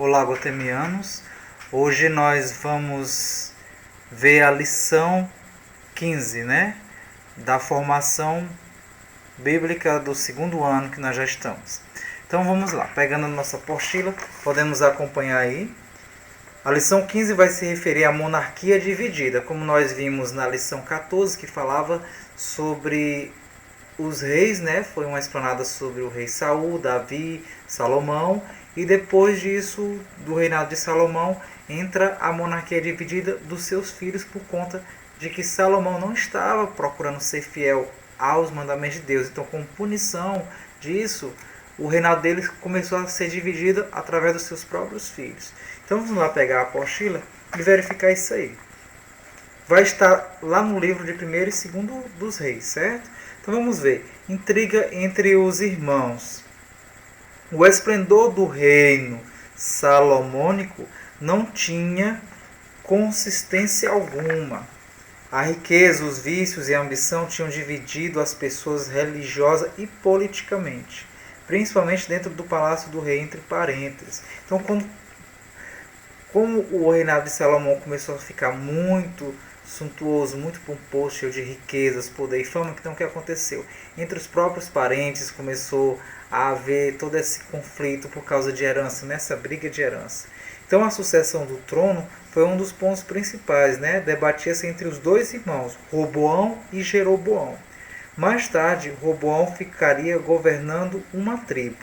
Olá, gotemianos. Hoje nós vamos ver a lição 15, né? Da formação bíblica do segundo ano que nós já estamos. Então vamos lá, pegando a nossa apostila, podemos acompanhar aí. A lição 15 vai se referir à monarquia dividida, como nós vimos na lição 14, que falava sobre os reis, né? Foi uma explanada sobre o rei Saul, Davi, Salomão, e depois disso, do reinado de Salomão, entra a monarquia dividida dos seus filhos por conta de que Salomão não estava procurando ser fiel aos mandamentos de Deus. Então, como punição disso, o reinado deles começou a ser dividido através dos seus próprios filhos. Então, vamos lá pegar a apostila e verificar isso aí. Vai estar lá no livro de 1º e 2º dos reis, certo? Então vamos ver. Intriga entre os irmãos. O esplendor do reino salomônico não tinha consistência alguma. A riqueza, os vícios e a ambição tinham dividido as pessoas religiosa e politicamente, principalmente dentro do palácio do rei, entre parênteses. Então, como o reinado de Salomão começou a ficar muito suntuoso, muito pomposo, cheio de riquezas, poder e fama, então o que aconteceu? Entre os próprios parentes começou a haver todo esse conflito por causa de herança, nessa briga de herança. Então a sucessão do trono foi um dos pontos principais, né? Debatia-se entre os dois irmãos, Roboão e Jeroboão. Mais tarde, Roboão ficaria governando uma tribo,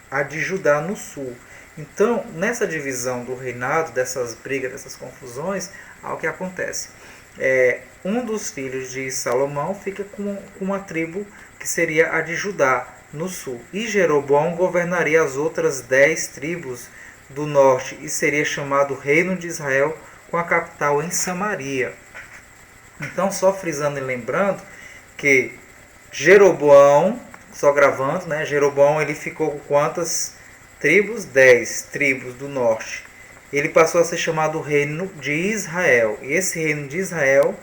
a de Judá no sul. Então, nessa divisão do reinado, dessas brigas, dessas confusões, o que acontece? Um dos filhos de Salomão fica com uma tribo que seria a de Judá, no sul. E Jeroboão governaria as outras 10 tribos do norte e seria chamado Reino de Israel, com a capital em Samaria. Então, só frisando e lembrando que Jeroboão, só gravando, né? Jeroboão ele ficou com quantas tribos? 10 tribos do norte. Ele passou a ser chamado Reino de Israel. E esse Reino de Israel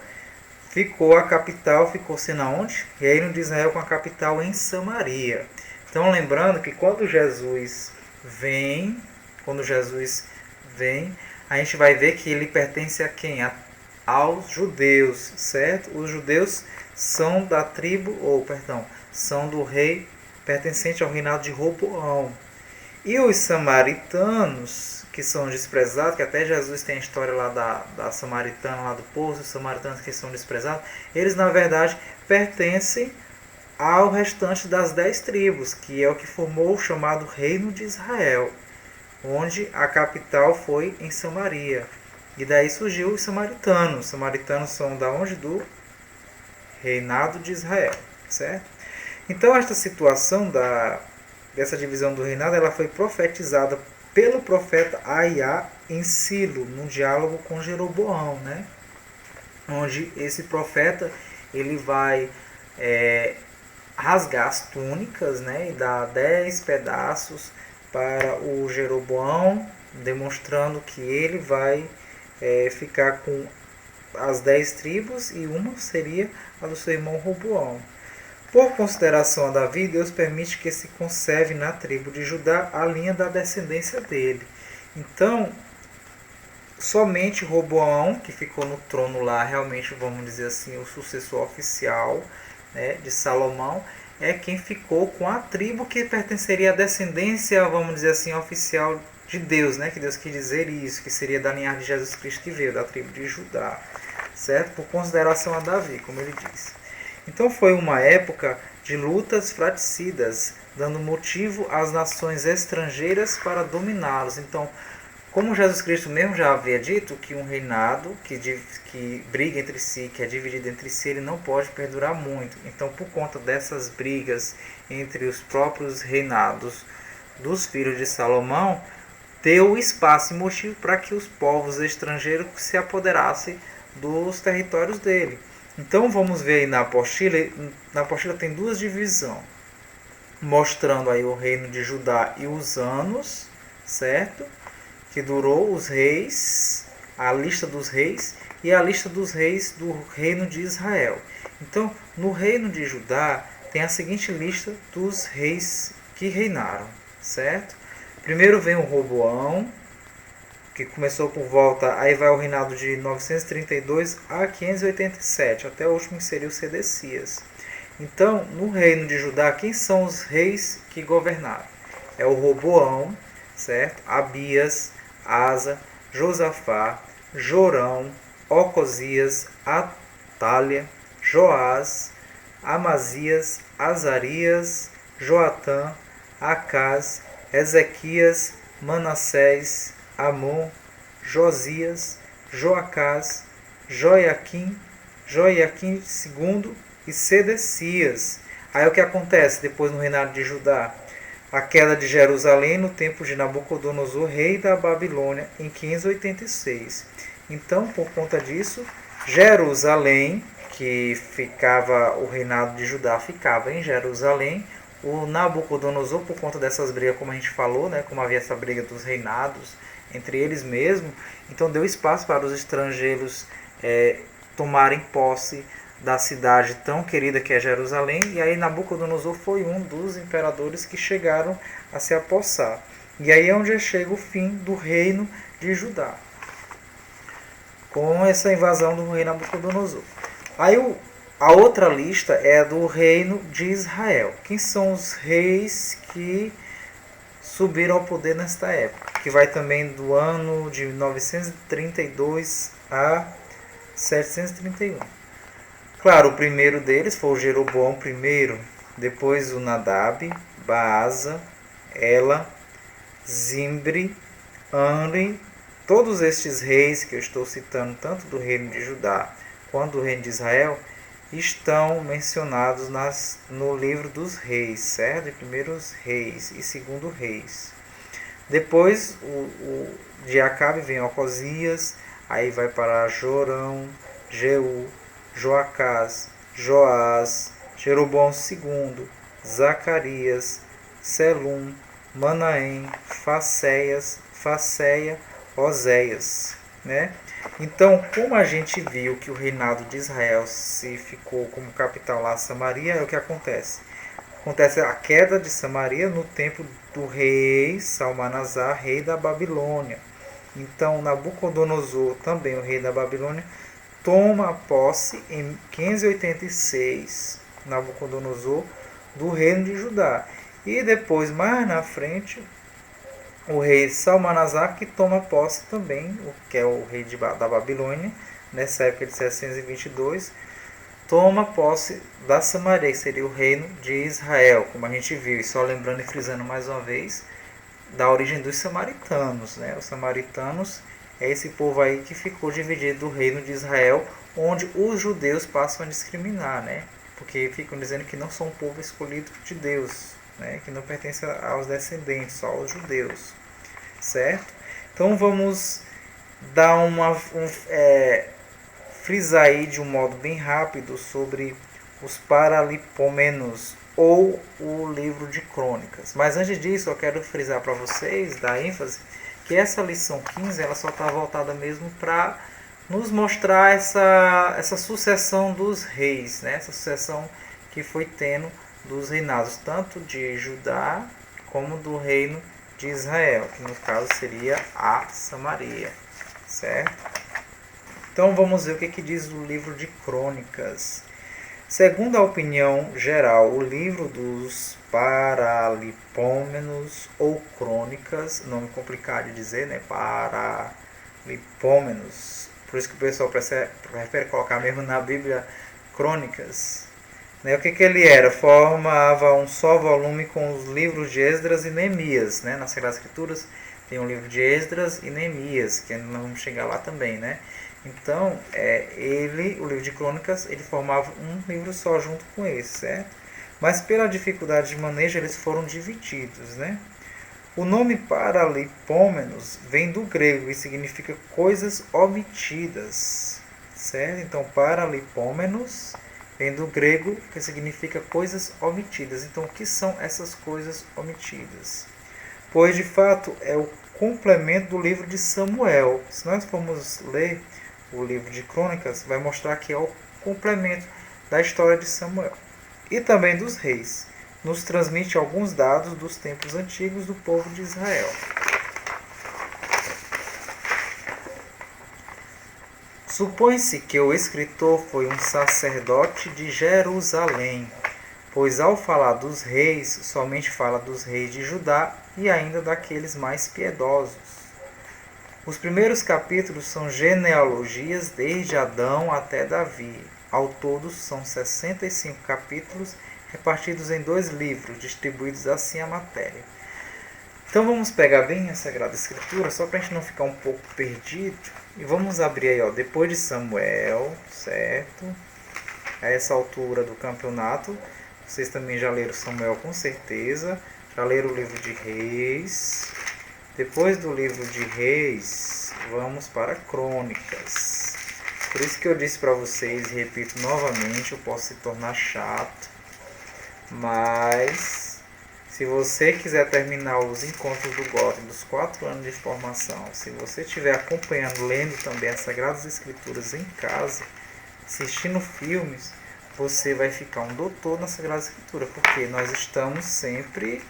a capital ficou sendo aonde? Reino de Israel com a capital em Samaria. Então lembrando que quando Jesus vem, a gente vai ver que ele pertence a quem? Aos judeus, certo? Os judeus são da tribo, são do rei pertencente ao reinado de Roboão. E os samaritanos, que são desprezados, que até Jesus tem a história lá da samaritana, lá do poço, os samaritanos que são desprezados, eles na verdade pertencem ao restante das 10 tribos, que é o que formou o chamado Reino de Israel, onde a capital foi em Samaria. E daí surgiu os samaritanos. Os samaritanos são da onde? Do reinado de Israel, certo? Então esta situação dessa divisão do reinado, ela foi profetizada pelo profeta Aiá em Silo, num diálogo com Jeroboão, né? Onde esse profeta ele vai rasgar as túnicas, né? E dar 10 pedaços para o Jeroboão, demonstrando que ele vai ficar com as 10 tribos e uma seria a do seu irmão Roboão. Por consideração a Davi, Deus permite que se conserve na tribo de Judá a linha da descendência dele. Então, somente Roboão, que ficou no trono lá, realmente, vamos dizer assim, o sucessor oficial, né, de Salomão, é quem ficou com a tribo que pertenceria à descendência, vamos dizer assim, oficial de Deus, né, que Deus quis dizer isso, que seria da linhagem de Jesus Cristo que veio, da tribo de Judá, certo? Por consideração a Davi, como ele disse. Então foi uma época de lutas fratricidas, dando motivo às nações estrangeiras para dominá-los. Então, como Jesus Cristo mesmo já havia dito, que um reinado que briga entre si, que é dividido entre si, ele não pode perdurar muito. Então, por conta dessas brigas entre os próprios reinados dos filhos de Salomão, deu espaço e motivo para que os povos estrangeiros se apoderassem dos territórios dele. Então vamos ver aí na apostila. Na apostila tem duas divisões, mostrando aí o reino de Judá e os anos, certo? Que durou os reis, a lista dos reis e a lista dos reis do reino de Israel. Então, no reino de Judá tem a seguinte lista dos reis que reinaram, certo? Primeiro vem o Roboão, que começou por volta, aí vai o reinado de 932 a 587, até o último que seria o Sedecias. Então, no reino de Judá, quem são os reis que governaram? É o Roboão, certo? Abias, Asa, Josafá, Jorão, Ocosias, Atália, Joás, Amazias, Azarias, Joatã, Acás, Ezequias, Manassés, Amon, Josias, Joacás, Joiaquim, Joiaquim II e Sedecias. Aí o que acontece depois no reinado de Judá? A queda de Jerusalém no tempo de Nabucodonosor, rei da Babilônia, em 586. Então, por conta disso, Jerusalém, que ficava, o reinado de Judá ficava em Jerusalém, o Nabucodonosor, por conta dessas brigas, como a gente falou, né, como havia essa briga dos reinados entre eles mesmos, então deu espaço para os estrangeiros tomarem posse da cidade tão querida que é Jerusalém, e aí Nabucodonosor foi um dos imperadores que chegaram a se apossar. E aí é onde chega o fim do reino de Judá, com essa invasão do rei Nabucodonosor. Aí a outra lista é a do reino de Israel. Quem são os reis que subiram ao poder nesta época? Que vai também do ano de 932 a 731. Claro, o primeiro deles foi o Jeroboão I, depois o Nadab, Baasa, Ela, Zimri, Anri. Todos estes reis que eu estou citando, tanto do reino de Judá quanto do reino de Israel, estão mencionados no livro dos reis, certo? De primeiros reis e segundo reis. Depois de Acabe vem Ocosias, aí vai para Jorão, Jeú, Joacás, Joás, Jeroboão II, Zacarias, Selum, Manaém, Faceia, Oséias, né? Então, como a gente viu que o reinado de Israel se ficou como capital lá Samaria, é o que acontece. Acontece a queda de Samaria no tempo do rei Salmanasar, rei da Babilônia. Então, Nabucodonosor, também o rei da Babilônia, toma posse em 586, Nabucodonosor, do reino de Judá. E depois, mais na frente, o rei Salmanasar, que toma posse também, que é o rei da Babilônia, nessa época de 722, toma posse da Samaria, que seria o reino de Israel, como a gente viu. E só lembrando e frisando mais uma vez, da origem dos samaritanos, né? Os samaritanos é esse povo aí que ficou dividido do reino de Israel, onde os judeus passam a discriminar, né? Porque ficam dizendo que não são um povo escolhido de Deus, né? Que não pertence aos descendentes, só aos judeus, certo? Então vamos dar frisar aí de um modo bem rápido sobre os Paralipômenos, ou o livro de Crônicas. Mas antes disso, eu quero frisar para vocês, dar ênfase, que essa lição 15 ela só está voltada mesmo para nos mostrar essa sucessão dos reis, né? Essa sucessão que foi tendo dos reinados, tanto de Judá como do reino de Israel, que no caso seria a Samaria, certo? Então vamos ver o que diz o livro de Crônicas. Segundo a opinião geral, o livro dos Paralipômenos ou Crônicas, nome complicado de dizer, né? Paralipômenos, por isso que o pessoal prefere colocar mesmo na Bíblia Crônicas. Né? O que ele era? Formava um só volume com os livros de Esdras e Neemias. Né? Nas Sagradas Escrituras tem o livro de Esdras e Neemias, que nós vamos chegar lá também, né? Então, o livro de Crônicas, ele formava um livro só junto com esse, certo? Mas pela dificuldade de manejo, eles foram divididos, né? O nome Paralipômenos vem do grego e significa coisas omitidas, certo? Então, Paralipômenos vem do grego, que significa coisas omitidas. Então, o que são essas coisas omitidas? Pois, de fato, é o complemento do livro de Samuel. Se nós formos ler o livro de Crônicas, vai mostrar que é o complemento da história de Samuel e também dos reis. nos transmite alguns dados dos tempos antigos do povo de Israel. Supõe-se que o escritor foi um sacerdote de Jerusalém, pois ao falar dos reis, somente fala dos reis de Judá e ainda daqueles mais piedosos. Os primeiros capítulos são genealogias desde Adão até Davi. Ao todo são 65 capítulos, repartidos em 2 livros, distribuídos assim a matéria. Então vamos pegar bem a Sagrada Escritura, só para a gente não ficar um pouco perdido. E vamos abrir aí, ó, depois de Samuel, certo? A essa altura do campeonato. Vocês também já leram Samuel com certeza. Já leram o livro de Reis. Depois do livro de Reis, vamos para Crônicas. Por isso que eu disse para vocês, e repito novamente, eu posso se tornar chato. Mas, se você quiser terminar os encontros do GOT dos 4 anos de formação, se você estiver acompanhando, lendo também as Sagradas Escrituras em casa, assistindo filmes, você vai ficar um doutor na Sagrada Escritura, porque nós estamos sempre,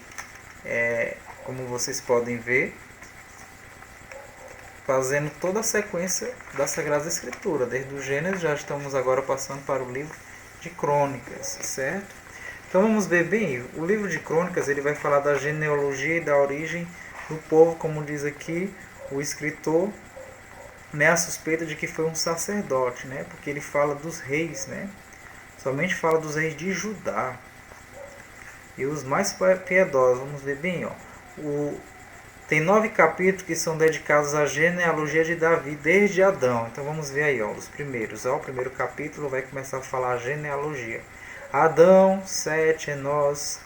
como vocês podem ver, fazendo toda a sequência da Sagrada Escritura. Desde o Gênesis já estamos agora passando para o livro de Crônicas, certo? Então vamos ver bem, o livro de Crônicas ele vai falar da genealogia e da origem do povo, como diz aqui o escritor, né, a suspeita de que foi um sacerdote, né, porque ele fala dos reis, né, somente fala dos reis de Judá. E os mais piedosos, vamos ver bem, ó, tem 9 capítulos que são dedicados à genealogia de Davi desde Adão. Então vamos ver aí, ó, os primeiros. Ó, o primeiro capítulo vai começar a falar a genealogia. Adão, Sete, Enós,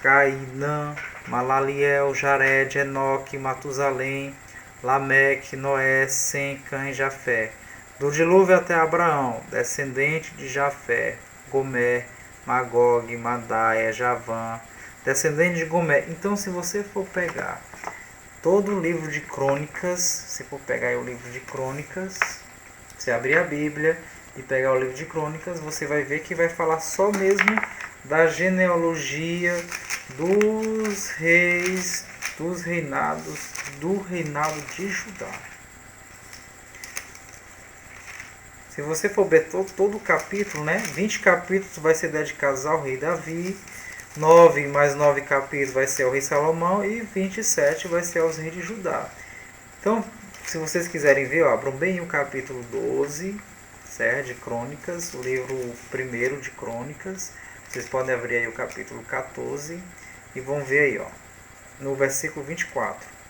Cainã, Malaliel, Jared, Enoque, Matusalém, Lameque, Noé, Sem, Cã e Jafé. Do dilúvio até Abraão, descendente de Jafé, Gomer, Magog, Madaia, Javã, descendente de Gomer. Então, se você for pegar todo o livro de Crônicas, se for pegar aí o livro de Crônicas, você abrir a Bíblia e pegar o livro de Crônicas, você vai ver que vai falar só mesmo da genealogia dos reis, dos reinados, do reinado de Judá. Se você for ver todo o capítulo, né, 20 capítulos vai ser dedicados ao rei Davi, 9 mais 9 capítulos vai ser ao rei Salomão e 27 vai ser aos reis de Judá. Então, se vocês quiserem ver, ó, abram bem o capítulo 12, certo, de Crônicas, o livro 1 de Crônicas. Vocês podem abrir aí o capítulo 14 e vão ver aí, ó, no versículo 24.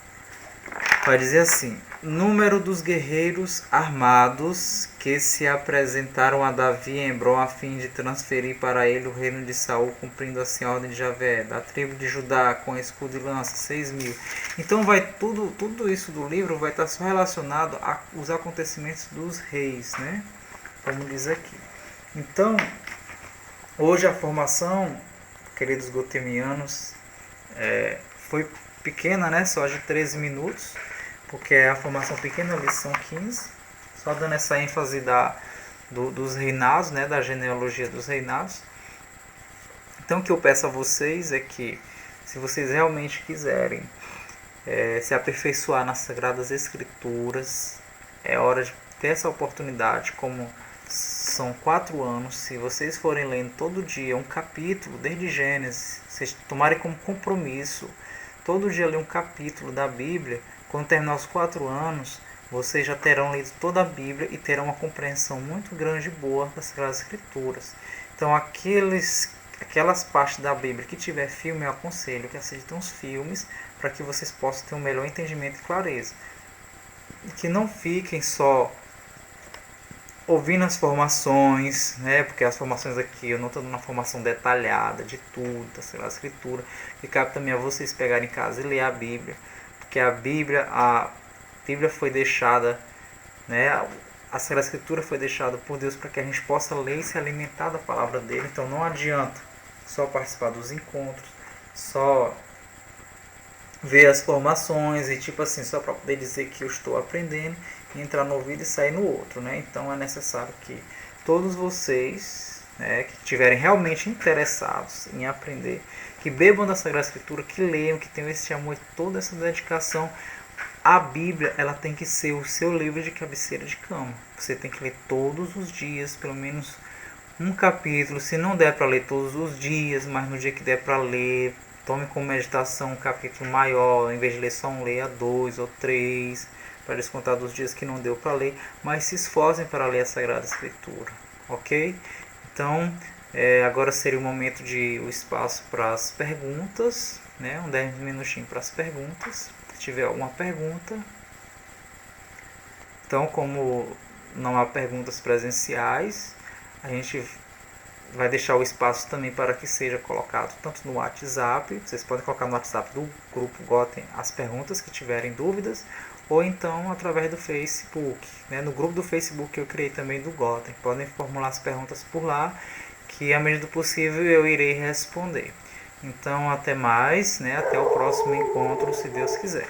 Vai dizer assim: número dos guerreiros armados que se apresentaram a Davi em Hebron a fim de transferir para ele o reino de Saul, cumprindo assim a ordem de Javé, da tribo de Judá, com escudo e lança, 6.000. Então vai tudo isso do livro vai estar só relacionado aos acontecimentos dos reis, né? Como diz aqui. Então, hoje a formação, queridos gotemianos, foi pequena, né? Só de 13 minutos, porque é a formação pequena, lição 15, só dando essa ênfase dos reinados, né? Da genealogia dos reinados. Então, o que eu peço a vocês é que, se vocês realmente quiserem se aperfeiçoar nas Sagradas Escrituras, é hora de ter essa oportunidade, como são 4 anos, se vocês forem lendo todo dia um capítulo, desde Gênesis, vocês tomarem como compromisso, todo dia ler um capítulo da Bíblia, quando terminar os 4 anos, vocês já terão lido toda a Bíblia e terão uma compreensão muito grande e boa das Sagradas Escrituras. Então, aquelas partes da Bíblia que tiver filme, eu aconselho que assistam os filmes, para que vocês possam ter um melhor entendimento e clareza. E que não fiquem só ouvindo as formações, né? Porque as formações aqui eu não estou dando uma formação detalhada de tudo, da Sagrada Escritura, que cabe também a vocês pegarem em casa e ler a Bíblia, porque a Bíblia foi deixada, né? A Sagrada Escritura foi deixada por Deus para que a gente possa ler e se alimentar da palavra dele. Então não adianta só participar dos encontros, só ver as formações e tipo assim, só para poder dizer que eu estou aprendendo, entrar no ouvido e sair no outro, né? Então é necessário que todos vocês, né, que estiverem realmente interessados em aprender, que bebam da Sagrada Escritura, que leiam, que tenham esse amor e toda essa dedicação. A Bíblia, ela tem que ser o seu livro de cabeceira de cama. Você tem que ler todos os dias, pelo menos um capítulo. Se não der para ler todos os dias, mas no dia que der para ler, tome como meditação um capítulo maior. Em vez de ler só um, leia 2 ou 3, para descontar dos dias que não deu para ler. Mas se esforcem para ler a Sagrada Escritura, ok? Então, agora seria o momento o espaço para as perguntas, né? 10 minutinhos para as perguntas. Se tiver alguma pergunta. Então, como não há perguntas presenciais, a gente vai deixar o espaço também para que seja colocado tanto no WhatsApp, vocês podem colocar no WhatsApp do grupo Gotem as perguntas que tiverem dúvidas, ou então através do Facebook, né? No grupo do Facebook que eu criei também do Gotem, podem formular as perguntas por lá, que à medida do possível eu irei responder. Então até mais, né? Até o próximo encontro, se Deus quiser.